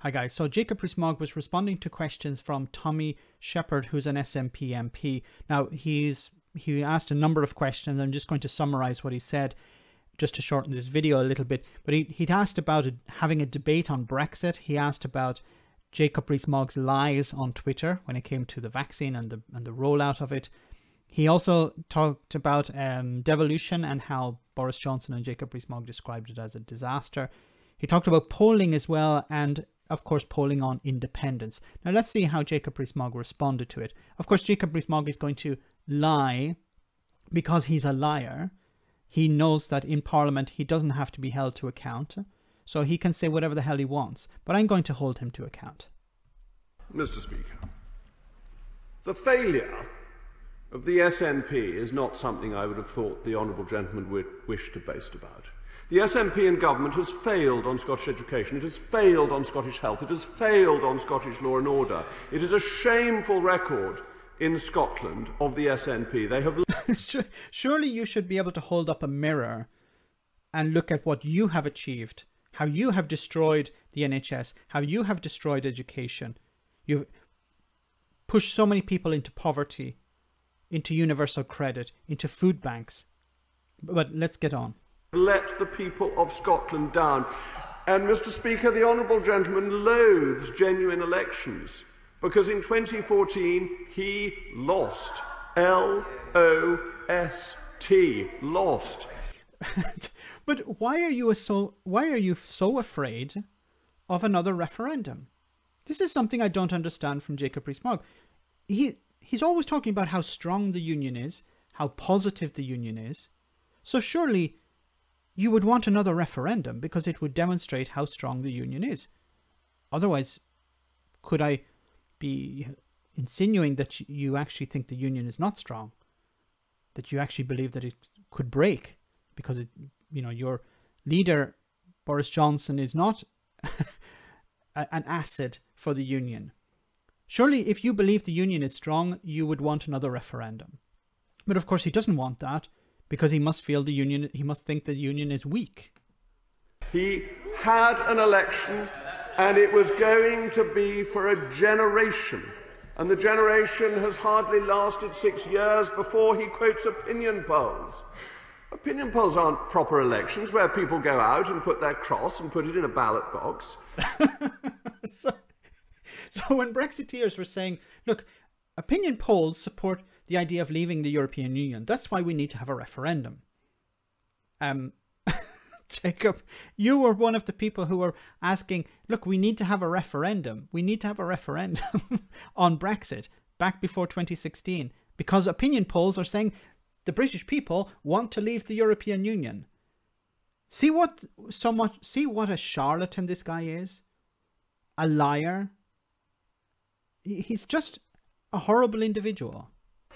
Hi guys, so Jacob Rees-Mogg was responding to questions from Tommy Shepherd, who's an SNP MP. Now, he asked a number of questions. I'm just going to summarize what he said just to shorten this video a little bit. But he'd asked about having a debate on Brexit. He asked about Jacob Rees-Mogg's lies on Twitter when it came to the vaccine and the rollout of it. He also talked about devolution and how Boris Johnson and Jacob Rees-Mogg described it as a disaster. He talked about polling as well, and of course polling on independence. Now let's see how Jacob Rees-Mogg responded to it. Of course, Jacob Rees-Mogg is going to lie because he's a liar. He knows that in Parliament he doesn't have to be held to account, so he can say whatever the hell he wants, but I'm going to hold him to account. Mr. Speaker, the failure of the SNP is not something I would have thought the honourable gentleman would wish to boast about. The SNP and government has failed on Scottish education, it has failed on Scottish health, it has failed on Scottish law and order. It is a shameful record in Scotland of the SNP. They have... Surely you should be able to hold up a mirror and look at what you have achieved, how you have destroyed the NHS, how you have destroyed education. You've pushed so many people into poverty, into universal credit, into food banks. But let's get on. Let the people of Scotland down. And, Mr. Speaker, the honourable gentleman loathes genuine elections because in 2014 he lost. L-O-S-T. Lost. But why are you so afraid of another referendum? This is something I don't understand from Jacob Rees-Mogg. He's always talking about how strong the union is, how positive the union is. So surely you would want another referendum because it would demonstrate how strong the union is. Otherwise, could I be insinuating that you actually think the union is not strong? That you actually believe that it could break because your leader, Boris Johnson, is not an asset for the union. Surely if you believe the union is strong, you would want another referendum. But of course he doesn't want that, because he must feel he must think the union is weak. He had an election and it was going to be for a generation. And the generation has hardly lasted 6 years before he quotes opinion polls. Opinion polls aren't proper elections where people go out and put their cross and put it in a ballot box. So when Brexiteers were saying, look, opinion polls support the idea of leaving the European Union. That's why we need to have a referendum. Jacob, you were one of the people who were asking, look, we need to have a referendum. We need to have a referendum on Brexit back before 2016, because opinion polls are saying the British people want to leave the European Union. See what a charlatan this guy is? A liar. He's just a horrible individual.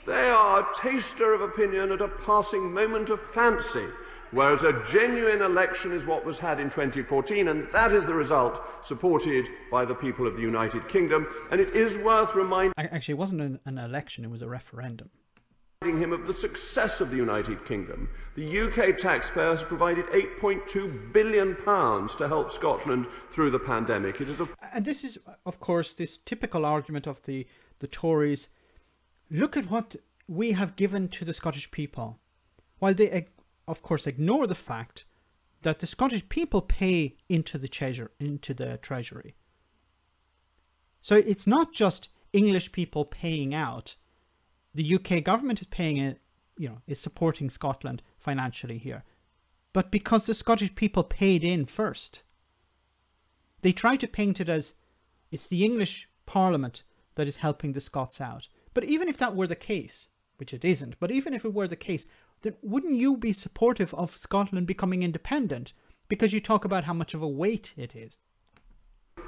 They are a taster of opinion at a passing moment of fancy, whereas a genuine election is what was had in 2014, and that is the result supported by the people of the United Kingdom. And it is worth reminding... Actually, it wasn't an election, it was a referendum. ...him of the success of the United Kingdom. The UK taxpayer has provided £8.2 billion to help Scotland through the pandemic. It is And this is, of course, this typical argument of the Tories. Look at what we have given to the Scottish people, while they, of course, ignore the fact that the Scottish people pay into the treasury. So it's not just English people paying out. The UK government is paying it, is supporting Scotland financially here, but because the Scottish people paid in first. They try to paint it as it's the English Parliament that is helping the Scots out. But even if that were the case, which it isn't, but even if it were the case, then wouldn't you be supportive of Scotland becoming independent because you talk about how much of a weight it is?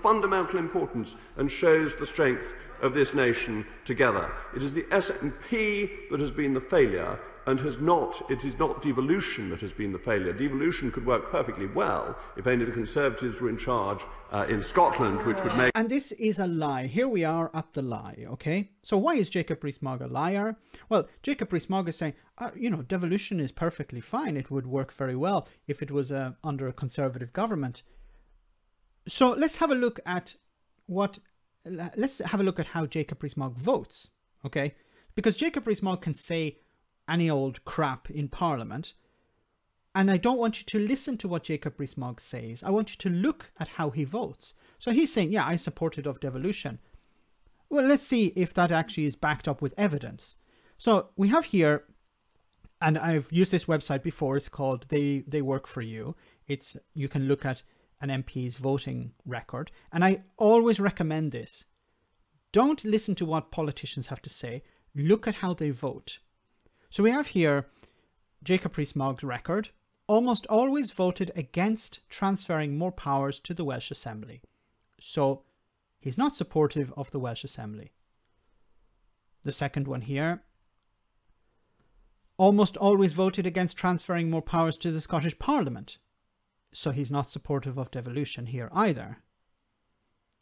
Fundamental importance and shows the strength of this nation together. It is the SNP that has been the failure, and it is not devolution that has been the failure. Devolution could work perfectly well if only the Conservatives were in charge in Scotland, which would make... And this is a lie. Here we are at the lie, okay? So why is Jacob Rees-Mogg a liar? Well, Jacob Rees-Mogg is saying, devolution is perfectly fine. It would work very well if it was under a Conservative government. So let's have a look at let's have a look at how Jacob Rees-Mogg votes, okay? Because Jacob Rees-Mogg can say any old crap in Parliament, and I don't want you to listen to what Jacob Rees-Mogg says. I want you to look at how he votes. So he's saying, yeah, I supported of devolution. Well, let's see if that actually is backed up with evidence. So we have here, and I've used this website before, it's called They Work For You. You can look at an MP's voting record, and I always recommend this. Don't listen to what politicians have to say. Look at how they vote. So we have here Jacob Rees-Mogg's record. Almost always voted against transferring more powers to the Welsh Assembly. So he's not supportive of the Welsh Assembly. The second one here. Almost always voted against transferring more powers to the Scottish Parliament. So he's not supportive of devolution here either.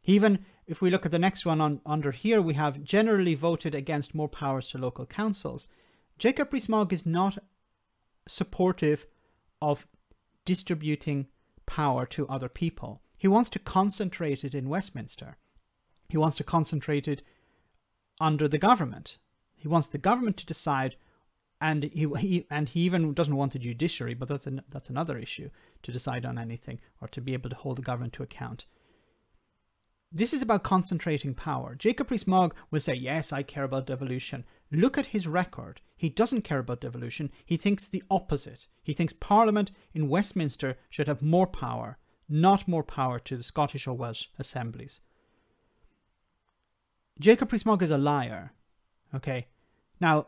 Even if we look at the next one under here, we have generally voted against more powers to local councils. Jacob Rees-Mogg is not supportive of distributing power to other people. He wants to concentrate it in Westminster. He wants to concentrate it under the government. He wants the government to decide, and he even doesn't want the judiciary, but that's another issue, to decide on anything or to be able to hold the government to account. This is about concentrating power. Jacob Rees-Mogg will say, yes, I care about devolution. Look at his record. He doesn't care about devolution. He thinks the opposite. He thinks Parliament in Westminster should have more power, not more power to the Scottish or Welsh assemblies. Jacob Rees-Mogg is a liar. Okay? Now,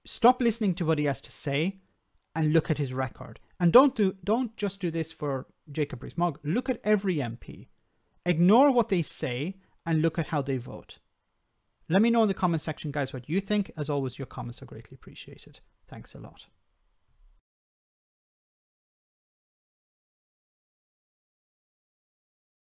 stop listening to what he has to say and look at his record. And don't just do this for Jacob Rees-Mogg. Look at every MP. Ignore what they say and look at how they vote. Let me know in the comment section, guys, what you think. As always, your comments are greatly appreciated. Thanks a lot.